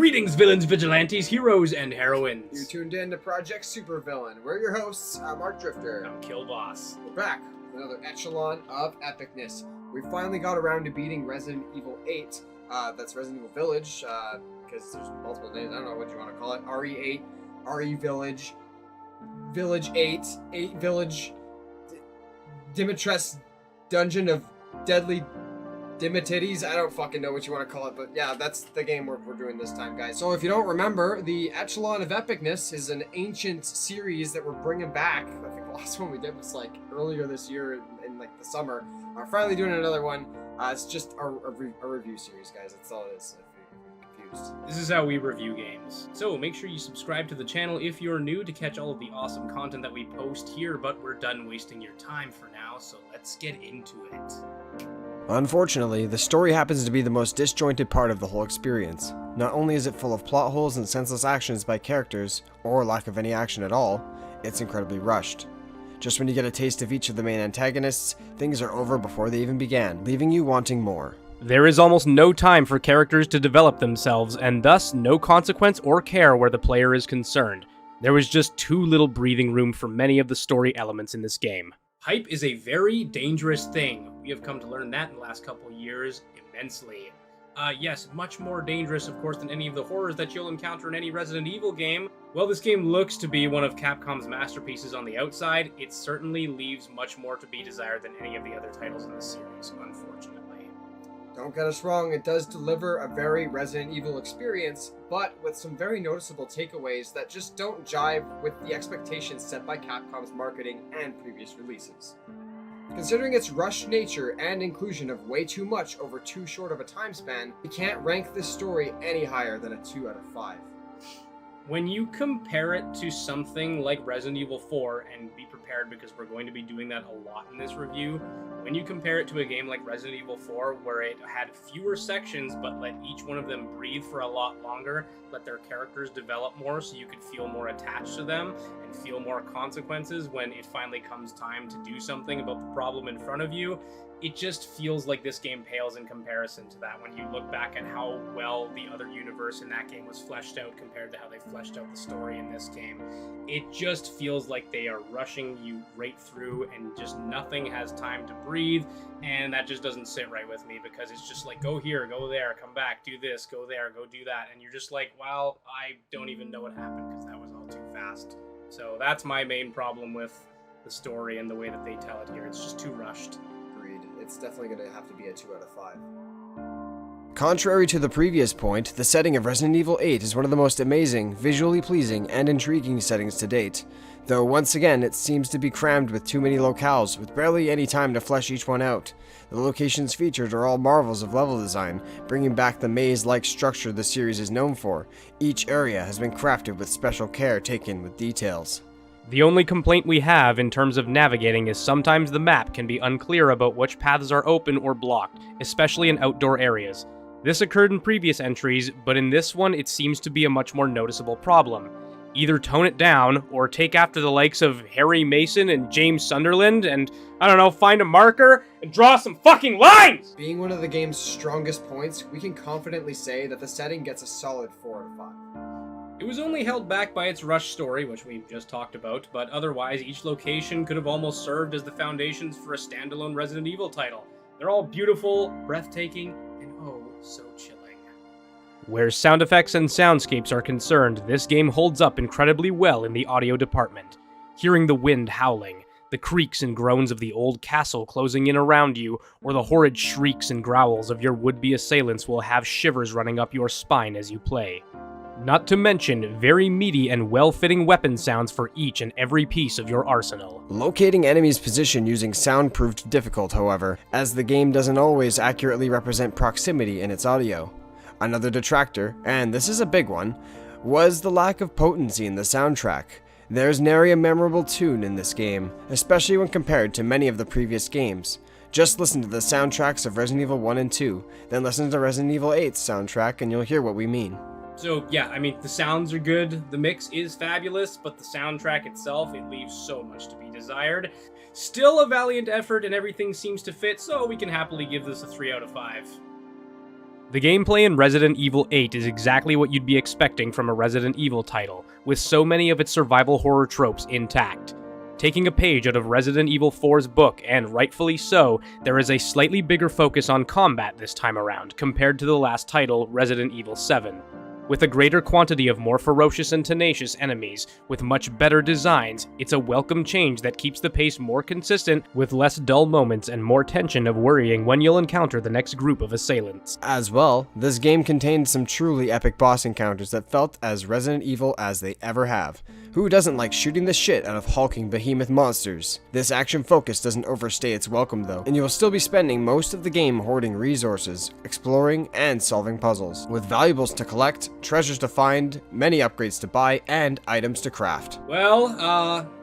Greetings, villains, vigilantes, heroes, and heroines. You're tuned in to Project Supervillain. We're your hosts. I'm ArcDrifter. I'm KILLBOSS. We're back with another Echelon of Epicness. We finally got around to beating Resident Evil 8. That's Resident Evil Village, because there's multiple names. I don't know what you want to call it. RE8, RE Village, Village 8, 8 Village, Dimitrescu Dungeon of Deadly Dimititties. I don't fucking know what you want to call it, but yeah, that's the game we're doing this time, guys. So if you don't remember, the Echelon of Epicness is an ancient series that we're bringing back. I think the last one we did was like earlier this year in like the summer. We're finally doing another one. It's just a review series, guys. That's all it is. If you're confused. This is how we review games. So make sure you subscribe to the channel if you're new to catch all of the awesome content that we post here, but we're done wasting your time for now, so let's get into it. Unfortunately, the story happens to be the most disjointed part of the whole experience. Not only is it full of plot holes and senseless actions by characters, or lack of any action at all, it's incredibly rushed. Just when you get a taste of each of the main antagonists, things are over before they even began, leaving you wanting more. There is almost no time for characters to develop themselves, and thus no consequence or care where the player is concerned. There was just too little breathing room for many of the story elements in this game. Hype is a very dangerous thing. We have come to learn that in the last couple of years immensely. Yes, much more dangerous, of course, than any of the horrors that you'll encounter in any Resident Evil game. While this game looks to be one of Capcom's masterpieces on the outside, it certainly leaves much more to be desired than any of the other titles in the series, unfortunately. Don't get us wrong, it does deliver a very Resident Evil experience, but with some very noticeable takeaways that just don't jive with the expectations set by Capcom's marketing and previous releases. Considering its rushed nature and inclusion of way too much over too short of a time span, we can't rank this story any higher than a 2 out of 5. When you compare it to something like Resident Evil 4, and be prepared because we're going to be doing that a lot in this review, when you compare it to a game like Resident Evil 4, where it had fewer sections but let each one of them breathe for a lot longer, let their characters develop more so you could feel more attached to them and feel more consequences when it finally comes time to do something about the problem in front of you, it just feels like this game pales in comparison to that when you look back at how well the other universe in that game was fleshed out compared to how they fleshed out the story in this game. It just feels like they are rushing you right through and just nothing has time to breathe, and that just doesn't sit right with me because it's just like, go here, go there, come back, do this, go there, go do that, and you're just like, well, I don't even know what happened because that was all too fast. So that's my main problem with the story and the way that they tell it here. It's just too rushed. It's definitely going to have to be a 2 out of 5. Contrary to the previous point, the setting of Resident Evil 8 is one of the most amazing, visually pleasing, and intriguing settings to date. Though once again, it seems to be crammed with too many locales, with barely any time to flesh each one out. The locations featured are all marvels of level design, bringing back the maze-like structure the series is known for. Each area has been crafted with special care taken with details. The only complaint we have in terms of navigating is sometimes the map can be unclear about which paths are open or blocked, especially in outdoor areas. This occurred in previous entries, but in this one it seems to be a much more noticeable problem. Either tone it down, or take after the likes of Harry Mason and James Sunderland and, I don't know, find a marker and draw some fucking lines! Being one of the game's strongest points, we can confidently say that the setting gets a solid 4 out of 5. It was only held back by its rush story, which we've just talked about, but otherwise each location could have almost served as the foundations for a standalone Resident Evil title. They're all beautiful, breathtaking, and oh, so chilling. Where sound effects and soundscapes are concerned, this game holds up incredibly well in the audio department. Hearing the wind howling, the creaks and groans of the old castle closing in around you, or the horrid shrieks and growls of your would-be assailants will have shivers running up your spine as you play. Not to mention very meaty and well-fitting weapon sounds for each and every piece of your arsenal. Locating enemies' position using sound proved difficult, however, as the game doesn't always accurately represent proximity in its audio. Another detractor, and this is a big one, was the lack of potency in the soundtrack. There's nary a memorable tune in this game, especially when compared to many of the previous games. Just listen to the soundtracks of Resident Evil 1 and 2, then listen to Resident Evil 8's soundtrack and you'll hear what we mean. So yeah, I mean, the sounds are good, the mix is fabulous, but the soundtrack itself, it leaves so much to be desired. Still a valiant effort and everything seems to fit, so we can happily give this a 3 out of 5. The gameplay in Resident Evil 8 is exactly what you'd be expecting from a Resident Evil title, with so many of its survival horror tropes intact. Taking a page out of Resident Evil 4's book, and rightfully so, there is a slightly bigger focus on combat this time around compared to the last title, Resident Evil 7. With a greater quantity of more ferocious and tenacious enemies, with much better designs, it's a welcome change that keeps the pace more consistent with less dull moments and more tension of worrying when you'll encounter the next group of assailants. As well, this game contained some truly epic boss encounters that felt as Resident Evil as they ever have. Who doesn't like shooting the shit out of hulking behemoth monsters? This action focus doesn't overstay its welcome though, and you will still be spending most of the game hoarding resources, exploring, and solving puzzles, with valuables to collect, treasures to find, many upgrades to buy, and items to craft. Well,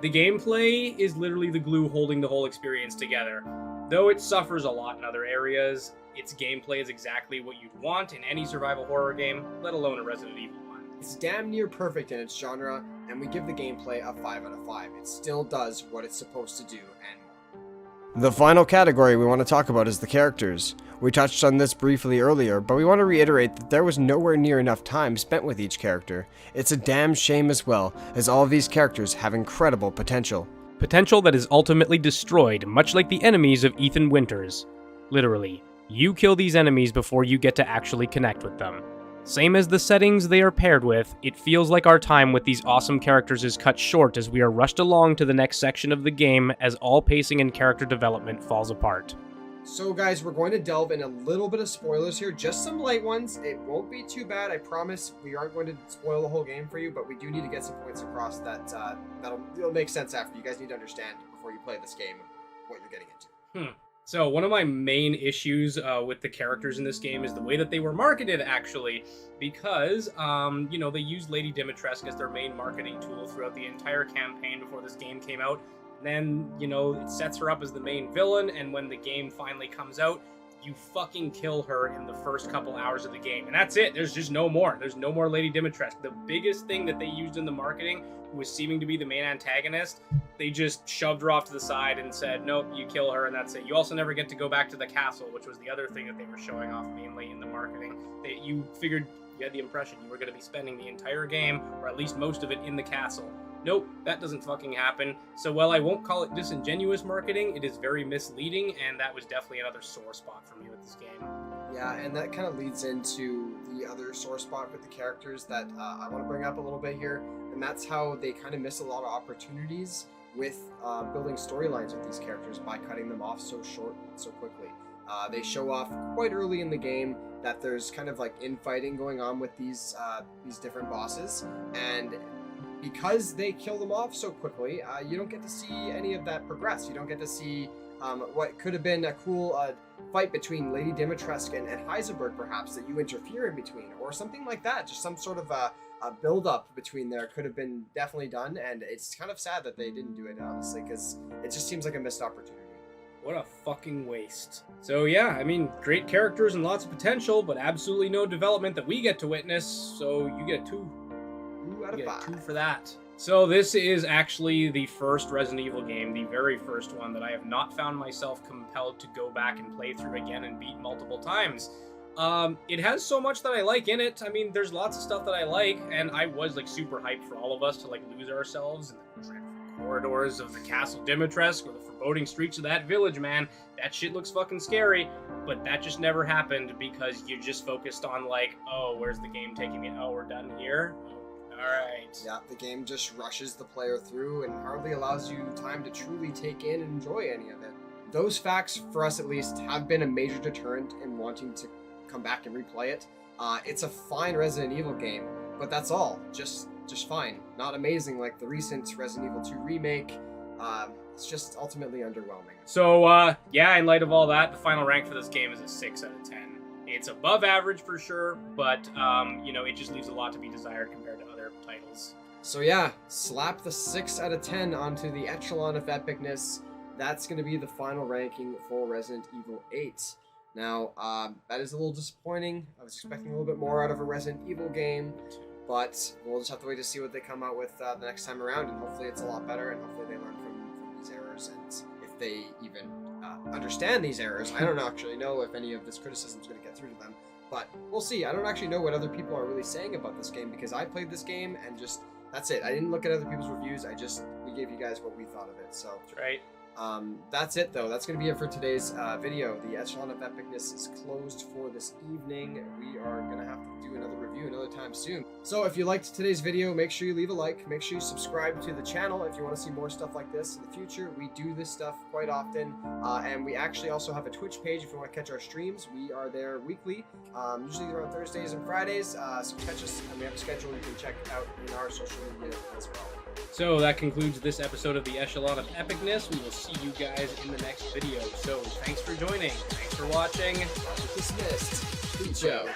the gameplay is literally the glue holding the whole experience together. Though it suffers a lot in other areas, its gameplay is exactly what you'd want in any survival horror game, let alone a Resident Evil one. It's damn near perfect in its genre, and we give the gameplay a 5 out of 5. It still does what it's supposed to do, and The final category we want to talk about is the characters. We touched on this briefly earlier, but we want to reiterate that there was nowhere near enough time spent with each character. It's a damn shame as well, as all of these characters have incredible potential. Potential that is ultimately destroyed, much like the enemies of Ethan Winters. Literally, you kill these enemies before you get to actually connect with them. Same as the settings they are paired with, it feels like our time with these awesome characters is cut short as we are rushed along to the next section of the game as all pacing and character development falls apart. So guys, we're going to delve in a little bit of spoilers here, just some light ones. It won't be too bad, I promise. We aren't going to spoil the whole game for you, but we do need to get some points across that it'll make sense after. You guys need to understand before you play this game what you're getting into. So one of my main issues with the characters in this game is the way that they were marketed, actually, because, they used Lady Dimitrescu as their main marketing tool throughout the entire campaign before this game came out. Then, it sets her up as the main villain, and when the game finally comes out, you fucking kill her in the first couple hours of the game. And that's it. There's just no more. There's no more Lady Dimitrescu. The biggest thing that they used in the marketing, who was seeming to be the main antagonist, they just shoved her off to the side and said, nope, you kill her and that's it. You also never get to go back to the castle, which was the other thing that they were showing off mainly in the marketing. You figured, you had the impression you were going to be spending the entire game, or at least most of it, in the castle. Nope, that doesn't fucking happen. So while I won't call it disingenuous marketing, it is very misleading, and that was definitely another sore spot for me with this game. Yeah, and that kind of leads into the other sore spot with the characters that I want to bring up a little bit here, and that's how they kind of miss a lot of opportunities with building storylines with these characters by cutting them off so short and so quickly. They show off quite early in the game that there's kind of like infighting going on with these different bosses, and because they kill them off so quickly, you don't get to see any of that progress. You don't get to see what could have been a cool fight between Lady Dimitrescu and Heisenberg, perhaps, that you interfere in between, or something like that. Just some sort of a build-up between there could have been definitely done, and it's kind of sad that they didn't do it, honestly, because it just seems like a missed opportunity. What a fucking waste. So yeah, great characters and lots of potential, but absolutely no development that we get to witness, so you get 2. 2 out of 5. 2 for that. So this is actually the first Resident Evil game, the very first one, that I have not found myself compelled to go back and play through again and beat multiple times. It has so much that I like in it. There's lots of stuff that I like, and I was super hyped for all of us to lose ourselves in the dreadful corridors of the Castle Dimitrescu or the foreboding streets of that village, man. That shit looks fucking scary, but that just never happened because you just focused on oh, where's the game taking me? Oh, we're done here? Alright. Yeah, the game just rushes the player through and hardly allows you time to truly take in and enjoy any of it. Those facts, for us at least, have been a major deterrent in wanting to come back and replay it. It's a fine Resident Evil game, but that's all. Just fine. Not amazing like the recent Resident Evil 2 remake. It's just ultimately underwhelming. So, in light of all that, the final rank for this game is a 6 out of 10. It's above average for sure, but, it just leaves a lot to be desired compared to other titles. So yeah, slap the 6 out of 10 onto the Echelon of Epicness. That's going to be the final ranking for Resident Evil 8. Now, that is a little disappointing. I was expecting a little bit more out of a Resident Evil game, but we'll just have to wait to see what they come out with the next time around, and hopefully it's a lot better, and hopefully they learn from these errors, and if they even understand these errors. I don't actually know if any of this criticism is going to get through to them, but we'll see. I don't actually know what other people are really saying about this game because I played this game and just that's it. I didn't look at other people's reviews. We gave you guys what we thought of it. So That's right. that's it though. That's going to be it for today's video. The Echelon of Epicness is closed for this evening. We are going to have to do another review another time soon. So if you liked today's video, make sure you leave a like. Make sure you subscribe to the channel if you want to see more stuff like this in the future. We do this stuff quite often. And we actually also have a Twitch page if you want to catch our streams. We are there weekly, usually around Thursdays and Fridays. So catch us, and we have a schedule you can check out in our social media as well. So that concludes this episode of the Echelon of Epicness. We will see you guys in the next video. So thanks for joining. Thanks for watching. Dismissed. Good show.